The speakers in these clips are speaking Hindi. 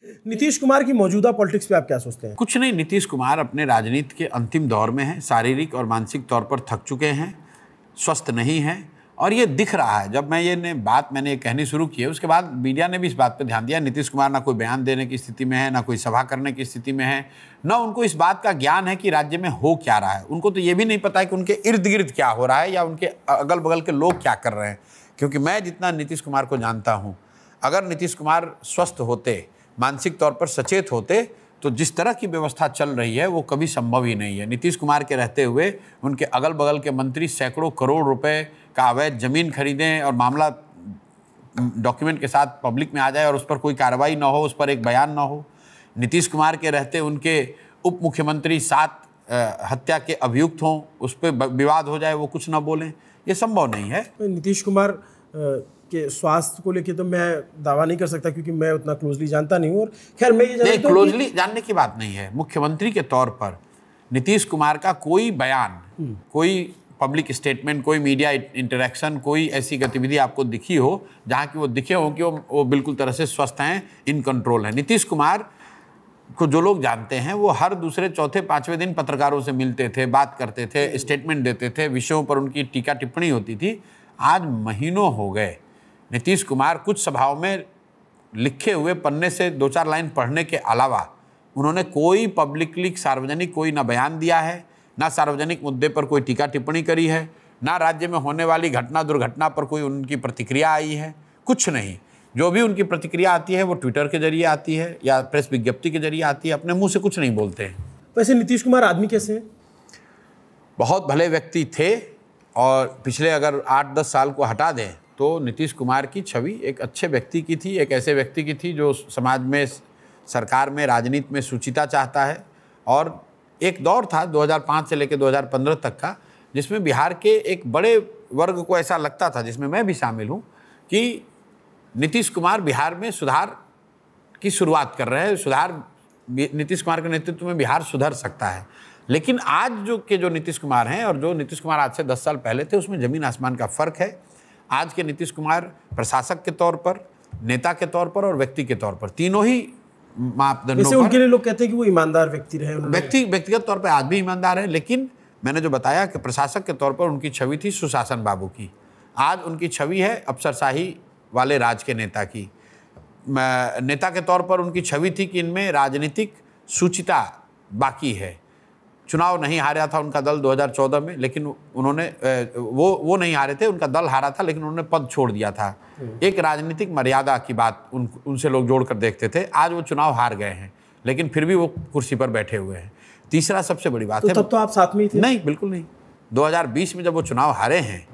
नीतीश कुमार की मौजूदा पॉलिटिक्स पे आप क्या सोचते हैं? कुछ नहीं, नीतीश कुमार अपने राजनीति के अंतिम दौर में हैं, शारीरिक और मानसिक तौर पर थक चुके हैं, स्वस्थ नहीं हैं और ये दिख रहा है। जब मैंने कहनी शुरू की है, उसके बाद मीडिया ने भी इस बात पर ध्यान दिया। नीतीश कुमार ना कोई बयान देने की स्थिति में है, ना कोई सभा करने की स्थिति में है, ना उनको इस बात का ज्ञान है कि राज्य में हो क्या रहा है। उनको तो ये भी नहीं पता है कि उनके इर्द गिर्द क्या हो रहा है या उनके अगल बगल के लोग क्या कर रहे हैं। क्योंकि मैं जितना नीतीश कुमार को जानता हूँ, अगर नीतीश कुमार स्वस्थ होते, मानसिक तौर पर सचेत होते, तो जिस तरह की व्यवस्था चल रही है वो कभी संभव ही नहीं है। नीतीश कुमार के रहते हुए उनके अगल बगल के मंत्री सैकड़ों करोड़ रुपए का अवैध जमीन खरीदें और मामला डॉक्यूमेंट के साथ पब्लिक में आ जाए और उस पर कोई कार्रवाई ना हो, उस पर एक बयान ना हो। नीतीश कुमार के रहते उनके उप मुख्यमंत्री 7 हत्या के अभियुक्त हों, उस पर विवाद हो जाए, वो कुछ ना बोलें, ये संभव नहीं है। नीतीश कुमार के स्वास्थ्य को लेकर तो मैं दावा नहीं कर सकता क्योंकि मैं उतना क्लोजली जानता नहीं हूँ। और खैर मैं ये जानता हूँ क्लोजली जानने की बात नहीं है। मुख्यमंत्री के तौर पर नीतीश कुमार का कोई बयान, कोई पब्लिक स्टेटमेंट, कोई मीडिया इंटरेक्शन, कोई ऐसी गतिविधि आपको दिखी हो जहाँ की वो दिखे हो कि वो बिल्कुल तरह से स्वस्थ हैं, इन कंट्रोल हैं। नीतीश कुमार को जो लोग जानते हैं वो हर दूसरे, चौथे, 5वें दिन पत्रकारों से मिलते थे, बात करते थे, स्टेटमेंट देते थे, विषयों पर उनकी टीका टिप्पणी होती थी। आज महीनों हो गए नीतीश कुमार कुछ सभाओं में लिखे हुए पन्ने से 2-4 लाइन पढ़ने के अलावा उन्होंने कोई पब्लिकली सार्वजनिक कोई ना बयान दिया है, ना सार्वजनिक मुद्दे पर कोई टीका टिप्पणी करी है, ना राज्य में होने वाली घटना दुर्घटना पर कोई उनकी प्रतिक्रिया आई है, कुछ नहीं। जो भी उनकी प्रतिक्रिया आती है वो ट्विटर के जरिए आती है या प्रेस विज्ञप्ति के जरिए आती है, अपने मुंह से कुछ नहीं बोलते हैं। वैसे नीतीश कुमार आदमी कैसे हैं? बहुत भले व्यक्ति थे और पिछले अगर 8-10 साल को हटा दें तो नीतीश कुमार की छवि एक अच्छे व्यक्ति की थी, एक ऐसे व्यक्ति की थी जो समाज में, सरकार में, राजनीति में शुचिता चाहता है। और एक दौर था 2005 से लेकर 2015 तक का, जिसमें बिहार के एक बड़े वर्ग को ऐसा लगता था, जिसमें मैं भी शामिल हूँ, कि नीतीश कुमार बिहार में सुधार की शुरुआत कर रहे हैं, नीतीश कुमार के नेतृत्व में बिहार सुधर सकता है। लेकिन आज जो नीतीश कुमार हैं और जो नीतीश कुमार आज से 10 साल पहले थे, उसमें ज़मीन आसमान का फ़र्क है। आज के नीतीश कुमार प्रशासक के तौर पर, नेता के तौर पर और व्यक्ति के तौर पर, तीनों ही मापदंडों पर, उनके लिए लोग कहते हैं कि वो ईमानदार व्यक्ति रहे। व्यक्तिगत तौर पर आज भी ईमानदार है, लेकिन मैंने जो बताया कि प्रशासक के तौर पर उनकी छवि थी सुशासन बाबू की। आज उनकी छवि है अफसरशाही वाले राज के नेता की। नेता के तौर पर उनकी छवि थी कि इनमें राजनीतिक शुचिता बाकी है। चुनाव नहीं हारा था उनका दल 2014 में, लेकिन उन्होंने वो नहीं हारे थे, उनका दल हारा था, लेकिन उन्होंने पद छोड़ दिया था। एक राजनीतिक मर्यादा की बात उनसे लोग जोड़ कर देखते थे। आज वो चुनाव हार गए हैं, लेकिन फिर भी वो कुर्सी पर बैठे हुए हैं। तीसरा सबसे बड़ी बात है, तब तो आप साथ में ही थे? नहीं, बिल्कुल नहीं। 2020 में जब वो चुनाव हारे हैं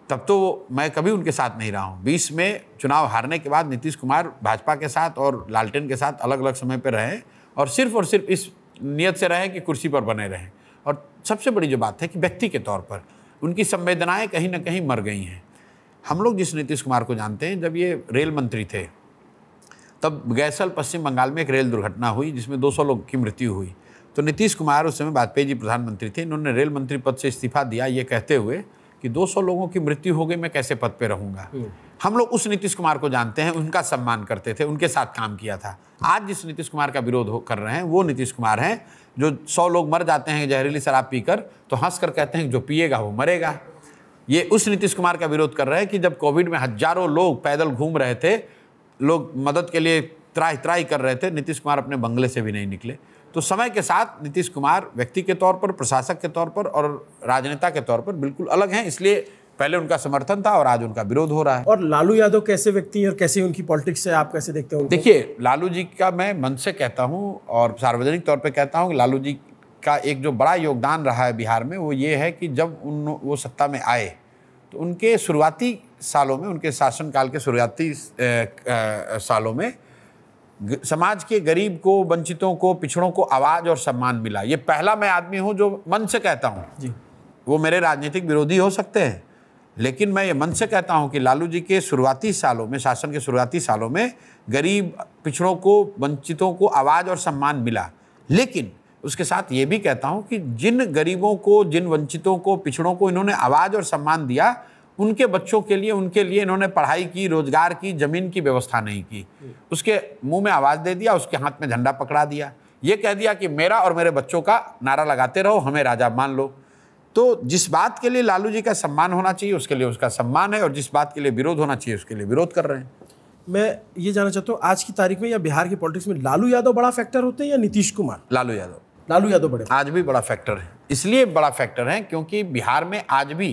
तब तो मैं कभी उनके साथ नहीं रहा हूँ। 20 में चुनाव हारने के बाद नीतीश कुमार भाजपा के साथ और लालटेन के साथ अलग अलग समय पर रहे और सिर्फ इस नियत से रहे कि कुर्सी पर बने रहें। और सबसे बड़ी जो बात है कि व्यक्ति के तौर पर उनकी संवेदनाएं कहीं ना कहीं मर गई हैं। हम लोग जिस नीतीश कुमार को जानते हैं, जब ये रेल मंत्री थे तब गैसल पश्चिम बंगाल में एक रेल दुर्घटना हुई जिसमें 200 लोग की मृत्यु हुई। तो नीतीश कुमार उस समय वाजपेयी जी प्रधानमंत्री थे, इन्होंने रेल मंत्री पद से इस्तीफा दिया ये कहते हुए कि 200 लोगों की मृत्यु हो गई, मैं कैसे पद पे रहूँगा। हम लोग उस नीतीश कुमार को जानते हैं, उनका सम्मान करते थे, उनके साथ काम किया था। आज जिस नीतीश कुमार का विरोध कर रहे हैं वो नीतीश कुमार हैं जो 100 लोग मर जाते हैं जहरीली शराब पीकर तो हंसकर कहते हैं कि जो पिएगा वो मरेगा। ये उस नीतीश कुमार का विरोध कर रहे हैं कि जब कोविड में हजारों लोग पैदल घूम रहे थे, लोग मदद के लिए त्राही कर रहे थे, नीतीश कुमार अपने बंगले से भी नहीं निकले। तो समय के साथ नीतीश कुमार व्यक्ति के तौर पर, प्रशासक के तौर पर और राजनेता के तौर पर बिल्कुल अलग हैं। इसलिए पहले उनका समर्थन था और आज उनका विरोध हो रहा है। और लालू यादव कैसे व्यक्ति हैं और कैसे उनकी पॉलिटिक्स है, आप कैसे देखते हो? देखिए, लालू जी का मैं मन से कहता हूँ और सार्वजनिक तौर पे कहता हूँ कि लालू जी का एक जो बड़ा योगदान रहा है बिहार में वो ये है कि जब वो सत्ता में आए तो उनके शुरुआती सालों में, उनके शासनकाल के शुरुआती सालों में समाज के गरीब को, वंचितों को, पिछड़ों को आवाज़ और सम्मान मिला। ये पहला मैं आदमी हूँ जो मन से कहता हूँ जी। वो मेरे राजनीतिक विरोधी हो सकते हैं, लेकिन मैं ये मन से कहता हूं कि लालू जी के शुरुआती सालों में, शासन के शुरुआती सालों में गरीब, पिछड़ों को, वंचितों को आवाज़ और सम्मान मिला। लेकिन उसके साथ ये भी कहता हूं कि जिन गरीबों को, जिन वंचितों को, पिछड़ों को इन्होंने आवाज़ और सम्मान दिया, उनके बच्चों के लिए, उनके लिए इन्होंने पढ़ाई की, रोजगार की, जमीन की व्यवस्था नहीं की। उसके मुंह में आवाज दे दिया, उसके हाथ में झंडा पकड़ा दिया, ये कह दिया कि मेरा और मेरे बच्चों का नारा लगाते रहो, हमें राजा मान लो। तो जिस बात के लिए लालू जी का सम्मान होना चाहिए उसके लिए उसका सम्मान है, और जिस बात के लिए विरोध होना चाहिए उसके लिए विरोध कर रहे हैं। मैं ये जानना चाहता हूँ, आज की तारीख में या बिहार की पॉलिटिक्स में लालू यादव बड़ा फैक्टर होते हैं या नीतीश कुमार? लालू यादव बड़े आज भी बड़ा फैक्टर है। इसलिए बड़ा फैक्टर है क्योंकि बिहार में आज भी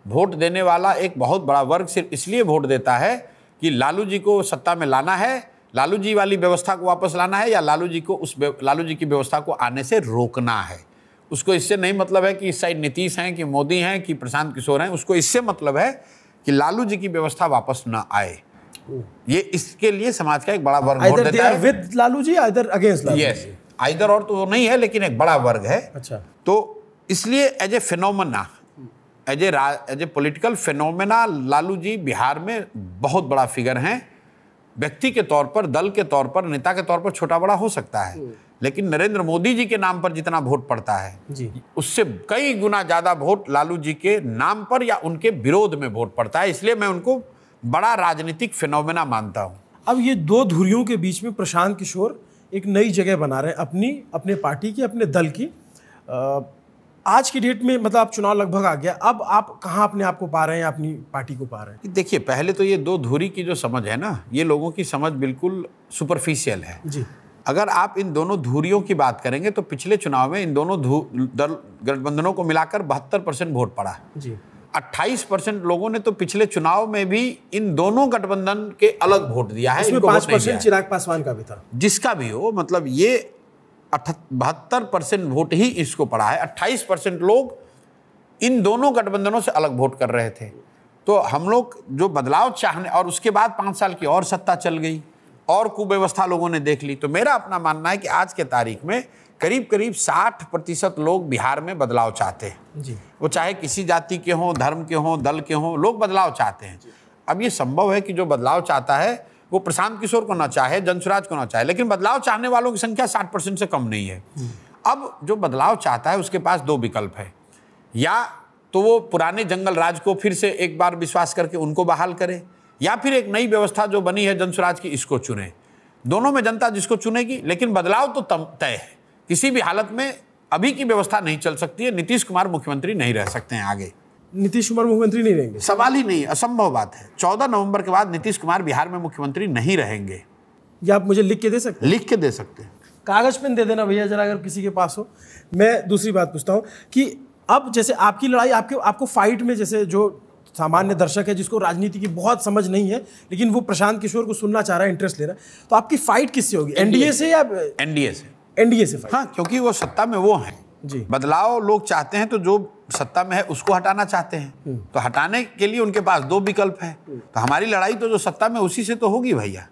वोट देने वाला एक बहुत बड़ा वर्ग सिर्फ इसलिए वोट देता है कि लालू जी को सत्ता में लाना है, लालू जी वाली व्यवस्था को वापस लाना है, या लालू जी को लालू जी की व्यवस्था को आने से रोकना है। उसको इससे नहीं मतलब है कि इस साइड नीतीश हैं, कि मोदी हैं, कि प्रशांत किशोर हैं। उसको इससे मतलब है कि लालू जी की व्यवस्था वापस ना आए। ये इसके लिए समाज का एक बड़ा वर्ग वोट देता है। With Lalu ji, either against Lalu? Yes, either और तो नहीं है, लेकिन एक बड़ा वर्ग है। अच्छा। तो इसलिए as a phenomena, as a political phenomena Lalu ji Bihar में बहुत बड़ा फिगर हैं। व्यक्ति के तौर पर, दल के तौर पर, नेता के तौर पर छोटा बड़ा हो सकता है, लेकिन नरेंद्र मोदी जी के नाम पर जितना वोट पड़ता है जी, उससे कई गुना ज्यादा वोट लालू जी के नाम पर या उनके विरोध में वोट पड़ता है। इसलिए मैं उनको बड़ा राजनीतिक फिनोमेना मानता हूं। अब ये दो धुरियों के बीच में प्रशांत किशोर एक नई जगह बना रहे हैं अपने पार्टी की, अपने दल की। आज की डेट में मतलब आप चुनाव लगभग आ गया, अब आप कहाँ अपने आप को पा रहे हैं, अपनी पार्टी को पा रहे हैं? देखिए, पहले तो ये दो धुरी की जो समझ है ना, ये लोगों की समझ बिल्कुल सुपरफिशियल है जी। अगर आप इन दोनों धुरियों की बात करेंगे तो पिछले चुनाव में इन दोनों दल गठबंधनों को मिलाकर 72% वोट पड़ा जी। 28% लोगों ने तो पिछले चुनाव में भी इन दोनों गठबंधन के अलग वोट दिया है। इसमें 5% चिराग पासवान का भी था। जिसका भी हो, मतलब ये 72% वोट ही इसको पड़ा है। 28% लोग इन दोनों गठबंधनों से अलग वोट कर रहे थे। तो हम लोग जो बदलाव चाहने, और उसके बाद 5 साल की और सत्ता चल गई और कुव्यवस्था लोगों ने देख ली। तो मेरा अपना मानना है कि आज के तारीख में करीब करीब 60% लोग बिहार में बदलाव चाहते हैं जी। वो चाहे किसी जाति के हों, धर्म के हों, दल के हों, लोग बदलाव चाहते हैं। अब ये संभव है कि जो बदलाव चाहता है वो प्रशांत किशोर को ना चाहे, जनसुराज को ना चाहे, लेकिन बदलाव चाहने वालों की संख्या 60% से कम नहीं है। अब जो बदलाव चाहता है उसके पास 2 विकल्प है, या तो वो पुराने जंगल राज को फिर से एक बार विश्वास करके उनको बहाल करे, या फिर एक नई व्यवस्था जो बनी है जनसुराज की, इसको चुने। दोनों में जनता जिसको चुनेगी, लेकिन बदलाव तो तय है। किसी भी हालत में अभी की व्यवस्था नहीं चल सकती है। नीतीश कुमार मुख्यमंत्री नहीं रह सकते हैं आगे। नीतीश कुमार मुख्यमंत्री नहीं रहेंगे? सवाल ही नहीं, असंभव बात है। 14 नवंबर के बाद नीतीश कुमार बिहार में मुख्यमंत्री नहीं रहेंगे। ये आप मुझे लिख के दे सकते हैं? लिख के दे सकते हैं। कागज पेन दे देना भैया जरा, अगर किसी के पास हो। मैं दूसरी बात पूछता हूँ कि अब जैसे आपकी लड़ाई, आपको फाइट में, जैसे जो सामान्य दर्शक है जिसको राजनीति की बहुत समझ नहीं है, लेकिन वो प्रशांत किशोर को सुनना चाह रहा है, इंटरेस्ट ले रहा है, तो आपकी फाइट किससे होगी? एनडीए से या एनडीए से? एनडीए से फाइट। हाँ, क्योंकि वो सत्ता में वो हैं जी। बदलाव लोग चाहते हैं, तो जो सत्ता में है उसको हटाना चाहते हैं, तो हटाने के लिए उनके पास 2 विकल्प हैं। तो हमारी लड़ाई तो जो सत्ता में उसी से तो होगी भैया।